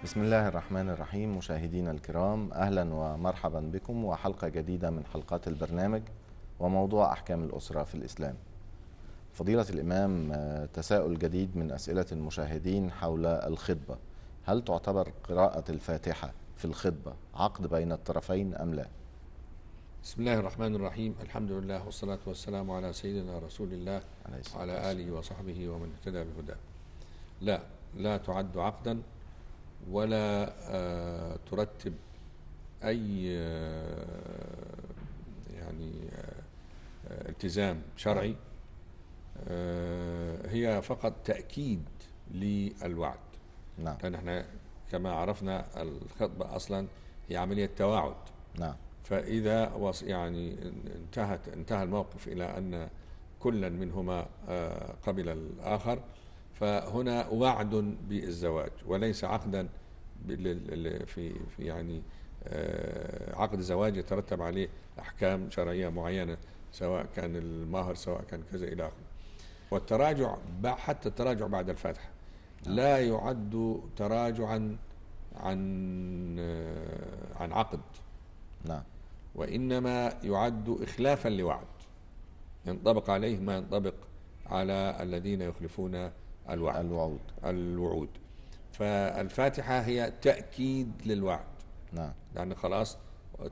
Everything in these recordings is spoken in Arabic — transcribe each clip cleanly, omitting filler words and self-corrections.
بسم الله الرحمن الرحيم. مشاهدينا الكرام، أهلا ومرحبا بكم وحلقة جديدة من حلقات البرنامج وموضوع أحكام الأسرة في الإسلام. فضيلة الإمام، تساؤل جديد من أسئلة المشاهدين حول الخطبة: هل تعتبر قراءة الفاتحة في الخطبة عقد بين الطرفين أم لا؟ بسم الله الرحمن الرحيم. الحمد لله والصلاة والسلام على سيدنا رسول الله وعلى آله وصحبه ومن اهتدى بهداه. لا تعد عقدا ولا ترتب أي التزام شرعي. هي فقط تأكيد للوعد. نعم. لأن احنا كما عرفنا الخطبة أصلا هي عملية تواعد. نعم. فإذا انتهى الموقف إلى أن كلا منهما قبل الآخر، فهنا وعد بالزواج وليس عقدا في عقد زواج يترتب عليه أحكام شرعية معينة، سواء كان المهر سواء كان كذا إلى آخره. والتراجع حتى التراجع بعد الفاتحة لا يعد تراجعا عن عقد. نعم. وإنما يعد إخلافا لوعد ينطبق عليه ما ينطبق على الذين يخلفون الوعود. فالفاتحة هي تأكيد للوعد. نعم. لأن خلاص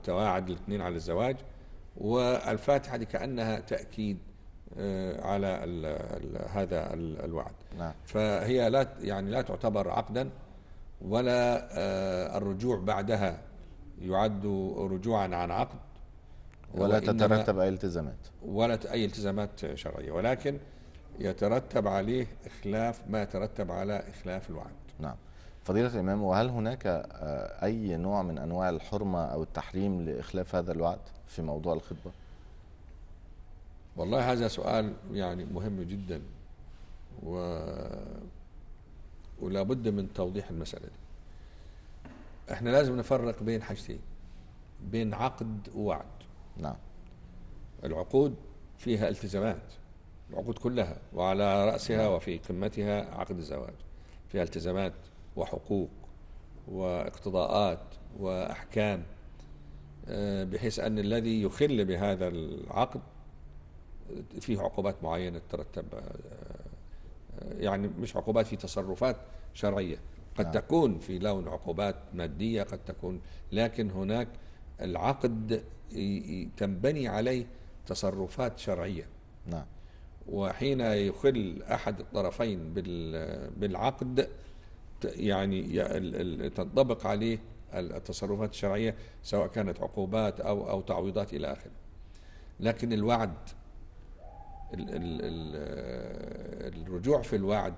تواعد الاثنين على الزواج، والفاتحة دي كأنها تأكيد على هذا الوعد. نعم. فهي لا تعتبر عقدا، ولا الرجوع بعدها يعد رجوعا عن عقد، ولا تترتب أي التزامات ولا أي التزامات شرعية، ولكن يترتب عليه إخلاف ما يترتب على إخلاف الوعد. نعم. فضيلة الإمام، وهل هناك أي نوع من أنواع الحرمة أو التحريم لإخلاف هذا الوعد في موضوع الخطبة؟ والله هذا سؤال مهم جدا، ولا بد من توضيح المسألة دي. احنا لازم نفرق بين حاجتين: بين عقد ووعد. نعم. العقود فيها التزامات، العقود كلها، وعلى رأسها نعم. وفي قمتها عقد الزواج، فيها التزامات وحقوق واقتضاءات وأحكام، بحيث أن الذي يخل بهذا العقد فيه عقوبات معينة تترتب، مش عقوبات في تصرفات شرعية، قد تكون في لون عقوبات مادية، قد تكون، لكن هناك العقد تنبني عليه تصرفات شرعية. نعم. وحين يخل أحد الطرفين بالعقد تنطبق عليه التصرفات الشرعية، سواء كانت عقوبات أو تعويضات إلى آخره. لكن الوعد، الرجوع في الوعد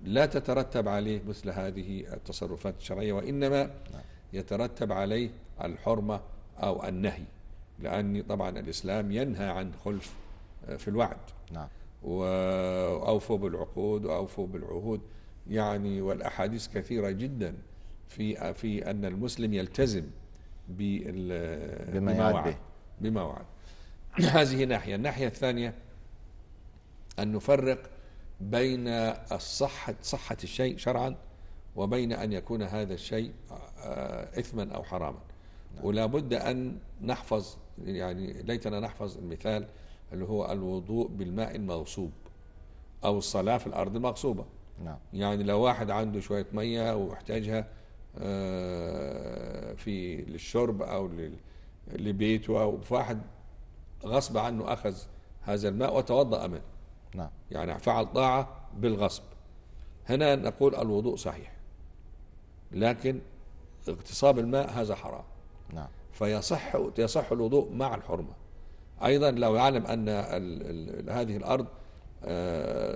لا تترتب عليه مثل هذه التصرفات الشرعية، وإنما يترتب عليه الحرمة أو النهي، لأن طبعا الإسلام ينهى عن خلف في الوعد. نعم. وأوفوا بالعقود وأوفوا بالعهود، والأحاديث كثيرة جدا في أن المسلم يلتزم بما وعد. هذه ناحية. الناحية الثانية أن نفرق بين صحة الشيء شرعا وبين أن يكون هذا الشيء إثما أو حراما. ولا بد أن نحفظ، ليتنا نحفظ المثال اللي هو الوضوء بالماء المغصوب أو الصلاة في الأرض المغصوبة. نعم. لو واحد عنده شوية مية ومحتاجها للشرب أو لبيته، أو واحد غصب عنه أخذ هذا الماء وتوضأ منه، نعم، فعل طاعة بالغصب، هنا نقول الوضوء صحيح، لكن اغتصاب الماء هذا حرام. نعم. فيصح الوضوء مع الحرمة. أيضا لو يعلم أن هذه الأرض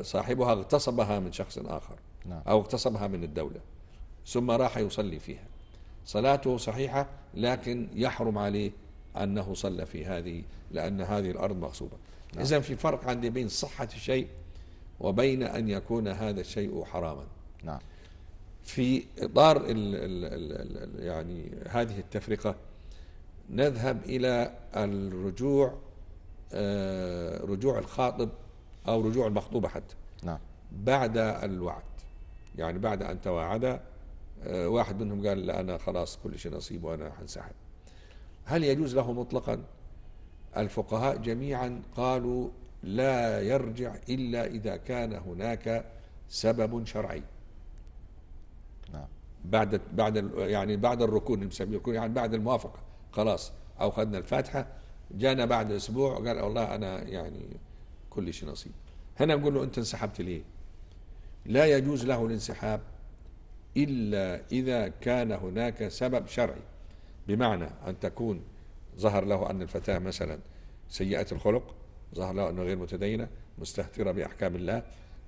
صاحبها اغتصبها من شخص آخر، نعم، أو اغتصبها من الدولة، ثم راح يصلي فيها، صلاته صحيحة، لكن يحرم عليه أنه صلى في هذه، لأن هذه الأرض مغصوبة. نعم. إذن في فرق عندي بين صحة الشيء وبين أن يكون هذا الشيء حراما. نعم. في إطار هذه التفرقة نذهب إلى الرجوع، رجوع الخاطب أو رجوع المخطوبة حتى، نعم. بعد الوعد، بعد أن تواعدا واحد منهم قال لا أنا خلاص كل شيء نصيب وأنا حنسحب، هل يجوز له مطلقا؟ الفقهاء جميعا قالوا لا يرجع إلا إذا كان هناك سبب شرعي. نعم. يعني بعد الركون، بنسميه الركون يعني بعد الموافقة، خلاص أو خدنا الفاتحة، جانا بعد أسبوع قال والله أنا يعني كل شيء نصيب، هنا نقول له أنت انسحبت ليه؟ لا يجوز له الانسحاب إلا إذا كان هناك سبب شرعي، بمعنى أن تكون ظهر له أن الفتاة مثلا سيئة الخلق، ظهر له أنه غير متدينة، مستهترة بأحكام الله،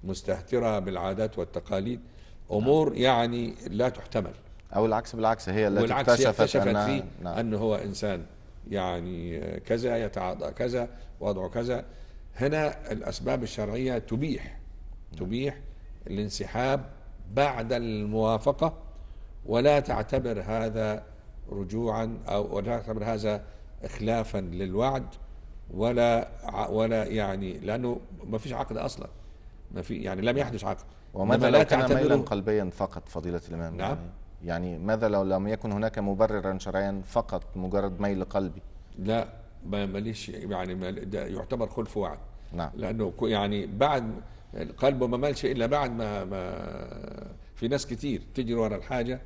مستهترة بالعادات والتقاليد، أمور يعني لا تحتمل، أو العكس بالعكس، هي التي والعكس هي اكتشفت اكتشفت أنها فيه نعم. أنه هو إنسان يعني كذا، يتعاطى كذا، وضعه كذا. هنا الأسباب الشرعية تبيح الانسحاب بعد الموافقة، ولا تعتبر هذا رجوعا أو ولا تعتبر هذا إخلافا للوعد، ولا يعني لأنه ما فيش عقد أصلا، ما في يعني لم يحدث عقد. وماذا إنما لو لا كان ميلا تعتبره قلبيا فقط فضيلة الإمام؟ نعم. يعني ماذا لو لم يكن هناك مبررا شرعيا، فقط مجرد ميل قلبي؟ لا، ماليش يعني ده يعتبر خلف وعد. نعم. لأنه يعني بعد قلبه ما مالش إلا بعد ما في ناس كتير تجري ورا الحاجة،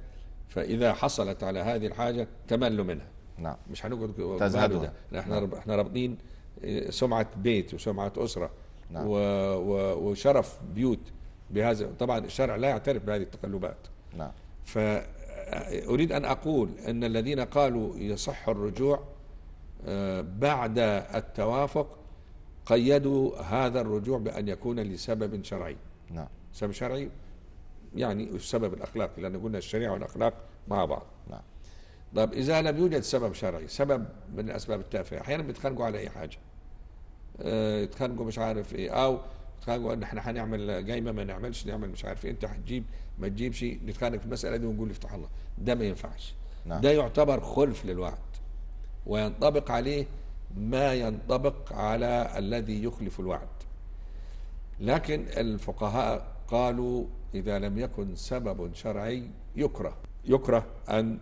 فإذا حصلت على هذه الحاجة تملوا منها. نعم. مش هنقعد تزهدها. ده احنا رابطين سمعة بيت وسمعة أسرة. نعم. وشرف بيوت بهذا. طبعا الشرع لا يعترف بهذه التقلبات. نعم. فأريد أن أقول أن الذين قالوا يصح الرجوع بعد التوافق قيدوا هذا الرجوع بأن يكون لسبب شرعي. نعم. سبب شرعي يعني السبب الأخلاقي، لأن قلنا الشريعة والأخلاق مع بعض. نعم. طيب إذا لم يوجد سبب شرعي، سبب من الأسباب التافهة، أحيانا بيتخانقوا على أي حاجة، يتخانقوا مش عارف إيه، أو يتخانقوا إن إحنا هنعمل قايمة ما نعملش، نعمل مش عارف إيه، أنت هتجيب ما تجيبش، نتخانق في المسألة دي ونقول افتح الله. ده ما ينفعش. نعم. ده يعتبر خلف للوعد، وينطبق عليه ما ينطبق على الذي يخلف الوعد. لكن الفقهاء قالوا إذا لم يكن سبب شرعي يكره أن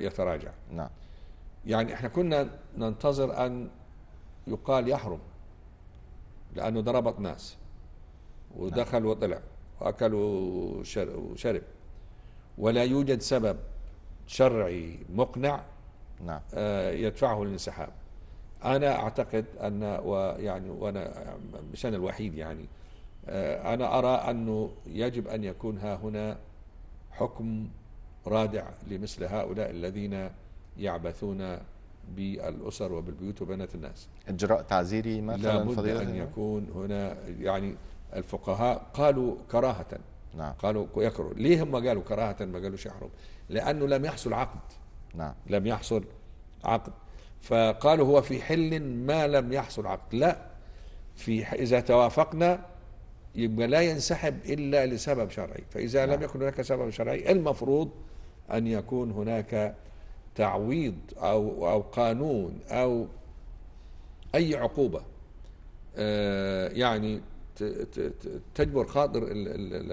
يتراجع. نعم. يعني احنا كنا ننتظر أن يقال يحرم، لأنه ضربت ناس ودخل وطلع وأكل وشرب، ولا يوجد سبب شرعي مقنع نعم. يدفعه للانسحاب. أنا أعتقد أن وأنا مش أنا الوحيد يعني، أنا أرى أنه يجب أن يكون ها هنا حكم رادع لمثل هؤلاء الذين يعبثون بالأسر وبالبيوت وبنات الناس. إجراء تعزيري مثلا لابد فضيلة أن يكون هنا يعني الفقهاء قالوا كراهة. نعم. قالوا يكره. ليه هم قالوا كراهة ما قالوش يحرم؟ لأنه لم يحصل عقد. نعم. لم يحصل عقد، فقالوا هو في حل ما لم يحصل عقد. لا، إذا توافقنا يبقى لا ينسحب إلا لسبب شرعي، فإذا لم يكن هناك سبب شرعي المفروض أن يكون هناك تعويض أو قانون أو أي عقوبة يعني تجبر خاطر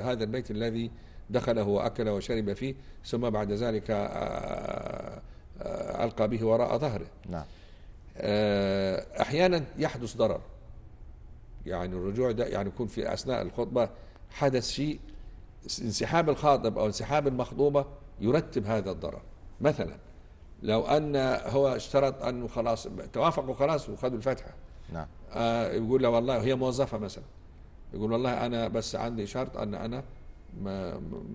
هذا البيت الذي دخله وأكل وشرب فيه، ثم بعد ذلك ألقى به وراء ظهره. نعم. أحيانا يحدث ضرر، يعني الرجوع ده يعني يكون في أثناء الخطبة حدث شيء، انسحاب الخاطب أو انسحاب المخطوبة يرتب هذا الضرر. مثلا لو أن هو اشترط أنه خلاص توافقوا خلاص وخذوا الفاتحة، نعم. يقول له والله هي موظفة مثلا، يقول والله أنا بس عندي شرط أن أنا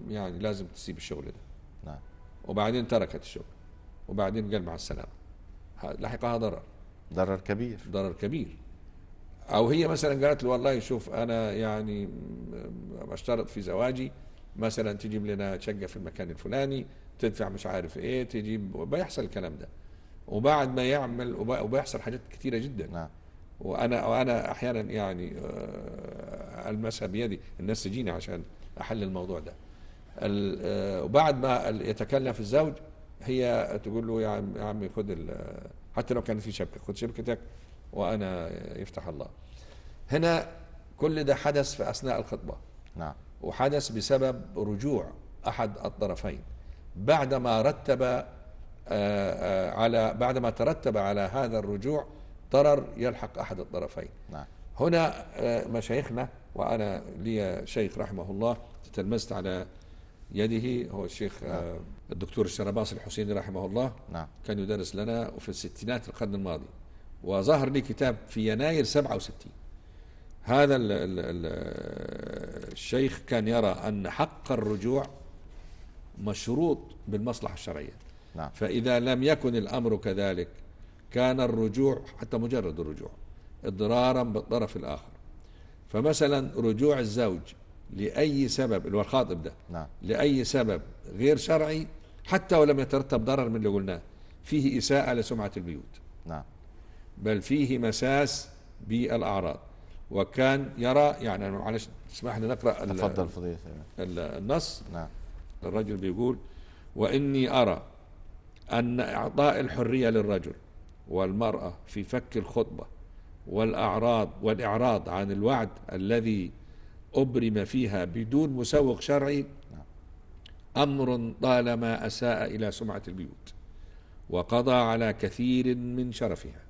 يعني لازم تسيب الشغل ده. نعم. وبعدين تركت الشغل، وبعدين قال مع السلامة، لحقها ضرر كبير. ضرر كبير. أو هي مثلا قالت له والله شوف أنا يعني اشترط في زواجي مثلا تجيب لنا شقة في المكان الفلاني، تدفع مش عارف إيه، تجيب، وبيحصل الكلام ده، وبعد ما يعمل وبيحصل حاجات كثيرة جدا. نعم. وأنا أحيانا يعني ألمسها بيدي، الناس تجيني عشان أحل الموضوع ده. وبعد ما يتكلم في الزوج هي تقول له يا عمي خذ، حتى لو كان في شبكة خذ شبكتك وأنا يفتح الله. هنا كل ده حدث في أثناء الخطبة. نعم. وحدث بسبب رجوع أحد الطرفين بعدما ترتب على هذا الرجوع ضرر يلحق أحد الطرفين. نعم. هنا مشايخنا، وأنا لي شيخ رحمه الله تلمست على يده، هو الشيخ الدكتور الشرباصي الحسيني رحمه الله. نعم. كان يدرس لنا في الستينات القرن الماضي، وظهر لي كتاب في يناير 67. هذا الشيخ كان يرى أن حق الرجوع مشروط بالمصلحة الشرعية. نعم. فإذا لم يكن الأمر كذلك كان الرجوع حتى مجرد الرجوع إضرارا بالطرف الآخر. فمثلا رجوع الزوج لأي سبب، اللي هو الخاطب ده، نعم. لأي سبب غير شرعي حتى ولم يترتب ضرر من اللي قلناه، فيه إساءة لسمعة البيوت. نعم. بل فيه مساس بالأعراض. وكان يرى، يعني معلش اسمح لي نقرأ تفضل فضيلة النص. نعم. الرجل بيقول: وإني أرى أن إعطاء الحرية للرجل والمرأة في فك الخطبة والإعراض عن الوعد الذي أبرم فيها بدون مسوغ شرعي أمر طالما أساء إلى سمعة البيوت وقضى على كثير من شرفها.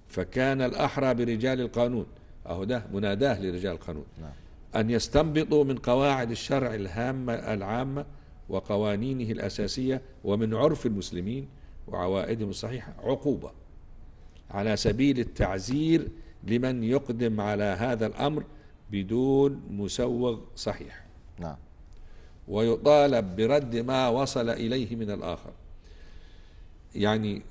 فكان الأحرى برجال القانون، أهو ده مناداه لرجال القانون، أن يستنبطوا من قواعد الشرع العامة وقوانينه الأساسية ومن عرف المسلمين وعوائدهم الصحيحة عقوبة على سبيل التعزير لمن يقدم على هذا الأمر بدون مسوغ صحيح. نعم. ويطالب برد ما وصل إليه من الآخر. يعني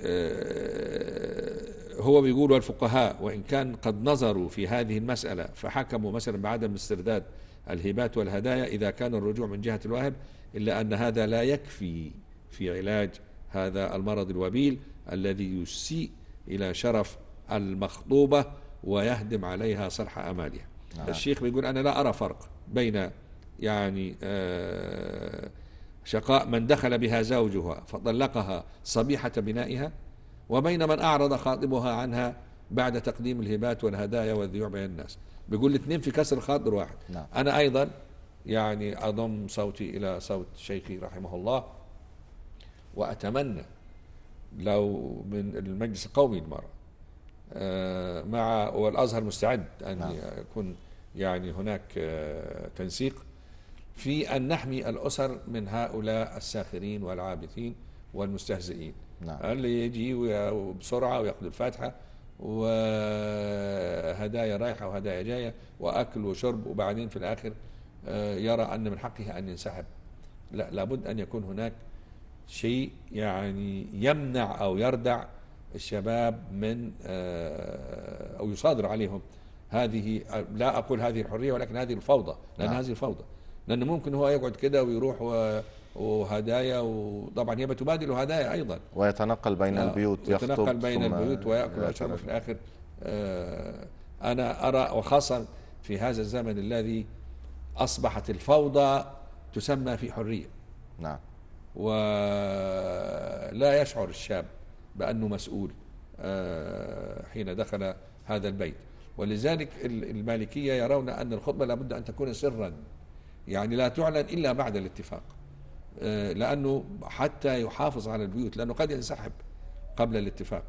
هو بيقول: والفقهاء وإن كان قد نظروا في هذه المسألة فحكموا مثلا بعدم استرداد الهبات والهدايا إذا كان الرجوع من جهة الواهب، إلا أن هذا لا يكفي في علاج هذا المرض الوبيل الذي يسيء إلى شرف المخطوبة ويهدم عليها صرح أمالها. الشيخ بيقول: أنا لا أرى فرق بين يعني شقاء من دخل بها زوجها فطلقها صبيحة بنائها وبين من أعرض خاطبها عنها بعد تقديم الهبات والهدايا والذيوع بين الناس. بيقول الاثنين في كسر خاطر واحد. نعم. أنا أيضا يعني أضم صوتي إلى صوت شيخي رحمه الله، وأتمنى لو من المجلس القومي للمرأة مع والأزهر مستعد أن يكون يعني هناك تنسيق في أن نحمي الأسر من هؤلاء الساخرين والعابثين والمستهزئين. نعم. اللي يجي بسرعة ويأخذ الفاتحة وهدايا رايحة وهدايا جاية وأكل وشرب، وبعدين في الآخر يرى أن من حقه أن ينسحب. لا، لابد أن يكون هناك شيء يعني يمنع أو يردع الشباب من أو يصادر عليهم هذه، لا أقول هذه الحرية، ولكن هذه الفوضى، لأن هذه الفوضى، لأنه ممكن هو يقعد كده ويروح وهدايا، وطبعا هي بتبادل هدايا أيضا، ويتنقل بين البيوت، يتنقل بين البيوت ويأكل ويشرب في الآخر. أنا أرى، وخاصة في هذا الزمن الذي أصبحت الفوضى تسمى في حرية. نعم. ولا يشعر الشاب بأنه مسؤول حين دخل هذا البيت. ولذلك المالكية يرون أن الخطبة لابد أن تكون سرا، يعني لا تعلن إلا بعد الاتفاق، لأنه حتى يحافظ على البيوت، لأنه قد ينسحب قبل الاتفاق،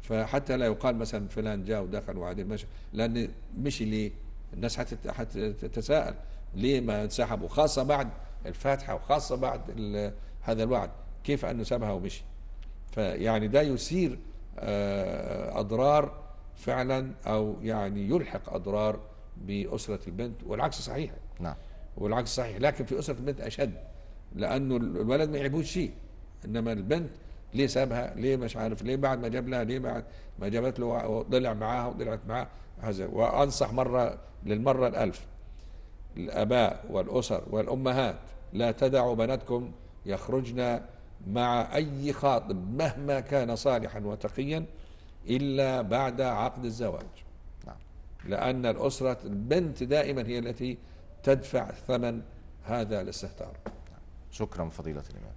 فحتى لا يقال مثلا فلان جاء ودخل وبعدين مشى، لأن مشي ليه؟ الناس حتتساءل ليه ما انسحب، وخاصة بعد الفاتحة، وخاصة بعد هذا الوعد، كيف أنه سابها ومشي؟ فيعني ده يثير أضرار فعلا، أو يعني يلحق أضرار بأسرة البنت، والعكس صحيح. نعم. والعكس صحيح، لكن في أسرة البنت أشد، لأنه الولد ما يعيبوش شيء، إنما البنت ليه سابها، ليه مش عارف، ليه بعد ما جاب لها، ليه بعد ما جابت له وطلع معاها وطلعت معاه هذا. وأنصح للمرة الألف الآباء والأسر والأمهات: لا تدعوا بناتكم يخرجن مع أي خاطب مهما كان صالحا وتقيا إلا بعد عقد الزواج. نعم. لأن الأسرة البنت دائما هي التي تدفع ثمن هذا الاستهتار. شكرا فضيلة الإمام.